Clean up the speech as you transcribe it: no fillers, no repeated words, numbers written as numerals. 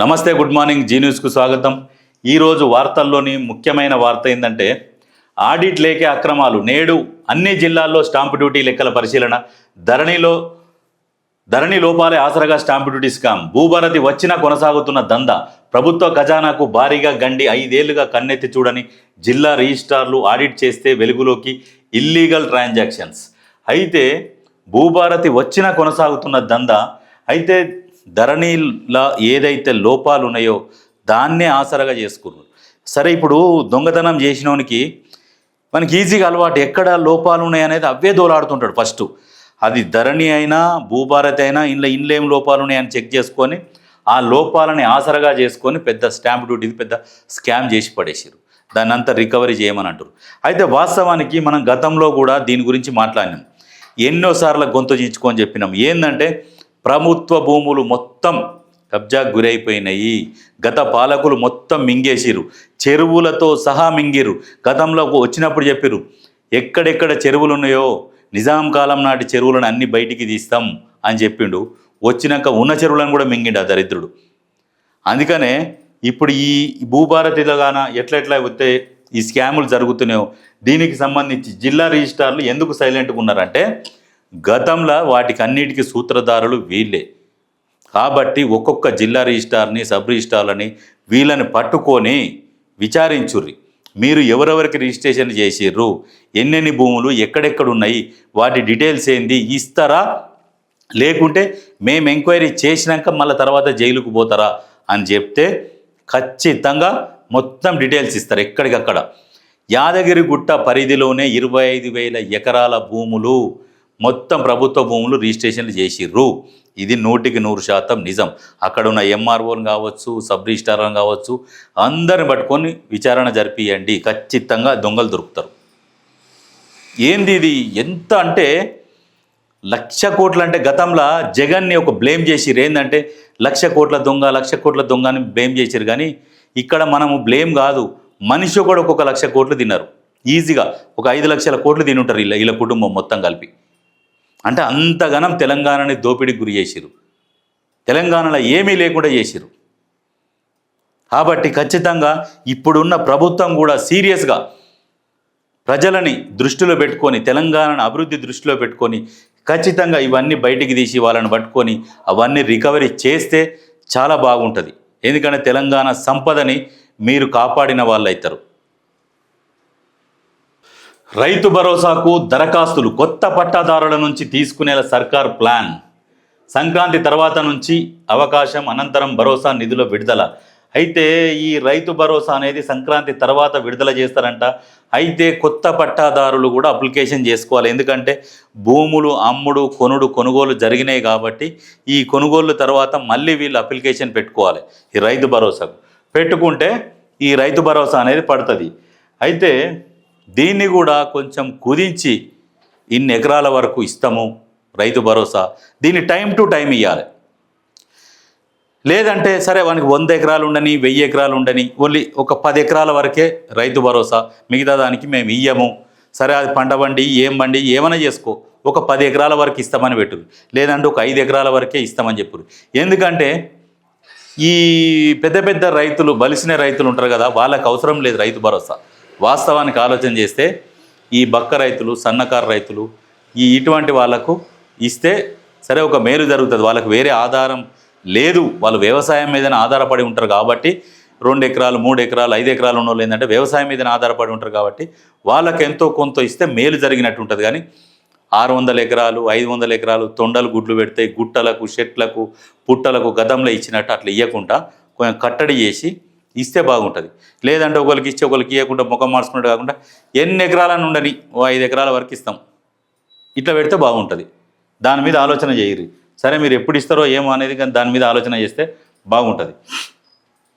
నమస్తే, good morning. G న్యూస్కు స్వాగతం. ఈరోజు వార్తల్లోని ముఖ్యమైన వార్త ఏంటంటే ఆడిట్ లేకే అక్రమాలు. నేడు అన్ని జిల్లాల్లో స్టాంపు డ్యూటీ లెక్కల పరిశీలన. ధరణి లోపాలే ఆసరగా స్టాంపు డ్యూటీ స్కామ్. భూభారతి వచ్చినా కొనసాగుతున్న దందా. ప్రభుత్వ ఖజానాకు భారీగా గండి. 5 ఏళ్లుగా కన్నెత్తి చూడని జిల్లా రిజిస్ట్రార్లు ఆడిట్ చేస్తే వెలుగులోకి ఇల్లీగల్ ట్రాన్సాక్షన్స్. అయితే భూభారతి వచ్చినా కొనసాగుతున్న దందా. అయితే ధరణిలా ఏదైతే లోపాలు ఉన్నాయో దాన్నే ఆసరగా చేసుకున్నారు. సరే, ఇప్పుడు దొంగతనం చేసినోనికి మనకి ఈజీగా అలవాటు, ఎక్కడ లోపాలు ఉన్నాయనేది అవే దోలాడుతుంటాడు. ఫస్ట్ అది ధరణి అయినా భూభారతి అయినా ఇంట్లో ఏం లోపాలు ఉన్నాయని చెక్ చేసుకొని ఆ లోపాలని ఆసరగా చేసుకొని పెద్ద స్టాంప్ డ్యూటీ పెద్ద స్కామ్ చేసి పడేసారు. దాన్ని అంతా రికవరీ చేయమని అంటారు. అయితే వాస్తవానికి మనం గతంలో కూడా దీని గురించి మాట్లాడినాం, ఎన్నోసార్లు గొంతు చించుకొని చెప్పినాం. ఏంటంటే ప్రభుత్వ భూములు మొత్తం కబ్జాకు గురైపోయినాయి. గత పాలకులు మొత్తం మింగేసిరు, చెరువులతో సహా మింగిరు. గతంలో వచ్చినప్పుడు చెప్పిరు ఎక్కడెక్కడ చెరువులు ఉన్నాయో నిజాం కాలం నాటి చెరువులను అన్ని బయటికి తీస్తాం అని చెప్పిండు. వచ్చినాక ఉన్న చెరువులను కూడా మింగిండు ఆ దరిద్రుడు. అందుకనే ఇప్పుడు ఈ భూభారతిలోగాన ఎట్లా వస్తే ఈ స్కాములు జరుగుతున్నాయో దీనికి సంబంధించి జిల్లా రిజిస్ట్రార్లు ఎందుకు సైలెంట్గా ఉన్నారంటే గతంలో వాటికి అన్నిటికీ సూత్రధారులు వీళ్ళే. కాబట్టి ఒక్కొక్క జిల్లా రిజిస్ట్రార్ని, సబ్ రిజిస్ట్రార్లని వీళ్ళని పట్టుకొని విచారించుర్రి. మీరు ఎవరెవరికి రిజిస్ట్రేషన్ చేసిర్రు, ఎన్నెన్ని భూములు ఎక్కడెక్కడ ఉన్నాయి, వాటి డీటెయిల్స్ ఏంది ఇస్తారా, లేకుంటే మేము ఎంక్వైరీ చేసినాక మళ్ళీ తర్వాత జైలుకు పోతారా అని చెప్తే ఖచ్చితంగా మొత్తం డీటెయిల్స్ ఇస్తారు ఎక్కడికక్కడ. యాదగిరిగుట్ట పరిధిలోనే 25,000 ఎకరాల భూములు మొత్తం ప్రభుత్వ భూములు రిజిస్ట్రేషన్లు చేసిర్రు. ఇది 100% నిజం. అక్కడ ఉన్న ఎంఆర్ఓలు కావచ్చు, సబ్ రిజిస్ట్రార్లు కావచ్చు, అందరిని పట్టుకొని విచారణ జరిపియండి. ఖచ్చితంగా దొంగలు దొరుకుతారు. ఏంది ఇది? ఎంత అంటే 1,00,000 కోట్లు అంటే గతంలో జగన్ని ఒక బ్లేమ్ చేసిర్రు. ఏంటంటే 1,00,000 కోట్ల దొంగ, 1,00,000 కోట్ల దొంగ అని బ్లేమ్ చేసిర్రు. కానీ ఇక్కడ మనము బ్లేమ్ కాదు, మనిషి కూడా ఒక్కొక్క 1,00,000 కోట్లు తిన్నారు. ఈజీగా ఒక 5 లక్షల కోట్లు తిని ఉంటారు వీళ్ళ కుటుంబం మొత్తం కలిపి. అంటే అంతగానం తెలంగాణని దోపిడీకి గురి చేసిరు. తెలంగాణలో ఏమీ లేకుండా చేసిరు. కాబట్టి ఖచ్చితంగా ఇప్పుడున్న ప్రభుత్వం కూడా సీరియస్గా ప్రజలని దృష్టిలో పెట్టుకొని, తెలంగాణను అభివృద్ధి దృష్టిలో పెట్టుకొని ఖచ్చితంగా ఇవన్నీ బయటికి తీసి వాళ్ళని పట్టుకొని అవన్నీ రికవరీ చేస్తే చాలా బాగుంటుంది. ఎందుకంటే తెలంగాణ సంపదని మీరు కాపాడిన వాళ్ళు అవుతారు. రైతు భరోసాకు దరఖాస్తులు కొత్త పట్టాదారుల నుంచి తీసుకునేలా సర్కార్ ప్లాన్. సంక్రాంతి తర్వాత నుంచి అవకాశం, అనంతరం భరోసా నిధుల విడుదల. అయితే ఈ రైతు భరోసా అనేది సంక్రాంతి తర్వాత విడుదల చేస్తారంట. అయితే కొత్త పట్టాదారులు కూడా అప్లికేషన్ చేసుకోవాలి. ఎందుకంటే భూములు అమ్ముడు కొనుగోలు జరిగినాయి కాబట్టి ఈ కొనుగోలు తర్వాత మళ్ళీ వీళ్ళు అప్లికేషన్ పెట్టుకోవాలి ఈ రైతు భరోసాకు. పెట్టుకుంటే ఈ రైతు భరోసా అనేది పడుతుంది. అయితే దీన్ని కూడా కొంచెం కుదించి ఇన్ని ఎకరాల వరకు ఇస్తాము రైతు భరోసా, దీన్ని టైం టు టైం ఇవ్వాలి. లేదంటే సరే వానికి 100 ఎకరాలు ఉండని, 1000 ఎకరాలు ఉండని, ఓన్లీ ఒక 10 ఎకరాల వరకే రైతు భరోసా, మిగతా దానికి మేము ఇయ్యము. సరే అది పంట బండి ఏమైనా చేసుకో, ఒక 10 ఎకరాల వరకు ఇస్తామని పెట్టు, లేదంటే ఒక 5 ఎకరాల వరకే ఇస్తామని చెప్పు. ఎందుకంటే ఈ పెద్ద రైతులు, బలిసిన రైతులు ఉంటారు కదా, వాళ్ళకి అవసరం లేదు రైతు భరోసా. వాస్తవానికి ఆలోచన చేస్తే ఈ బక్క రైతులు, సన్నకారు రైతులు, ఇటువంటి వాళ్ళకు ఇస్తే సరే ఒక మేలు జరుగుతుంది. వాళ్ళకు వేరే ఆధారం లేదు, వాళ్ళు వ్యవసాయం మీదనే ఆధారపడి ఉంటారు. కాబట్టి 2 ఎకరాలు, 3 ఎకరాలు, 5 ఎకరాలు ఉన్న వాళ్ళు ఏంటంటే వ్యవసాయం మీదనే ఆధారపడి ఉంటారు. కాబట్టి వాళ్ళకి ఎంతో కొంత ఇస్తే మేలు జరిగినట్టు ఉంటుంది. కానీ 600 ఎకరాలు, 500 ఎకరాలు తొండలు గుడ్లు పెడితే గుట్టలకు, చెట్లకు, పుట్టలకు గతంలో ఇచ్చినట్టు అట్లా ఇవ్వకుండా కొంచెం కట్టడి చేసి ఇస్తే బాగుంటుంది. లేదంటే ఒకరికి ఇచ్చి ఒకరికి ఇవ్వకుండా ముఖం మార్చుకున్నట్టు కాకుండా ఎన్ని ఎకరాలను ఉండని 5 ఎకరాల వరకు ఇస్తాం, ఇట్లా పెడితే బాగుంటుంది. దాని మీద ఆలోచన చేయరు. సరే మీరు ఎప్పుడు ఇస్తారో ఏమో అనేది, కానీ దాని మీద ఆలోచన చేస్తే బాగుంటుంది.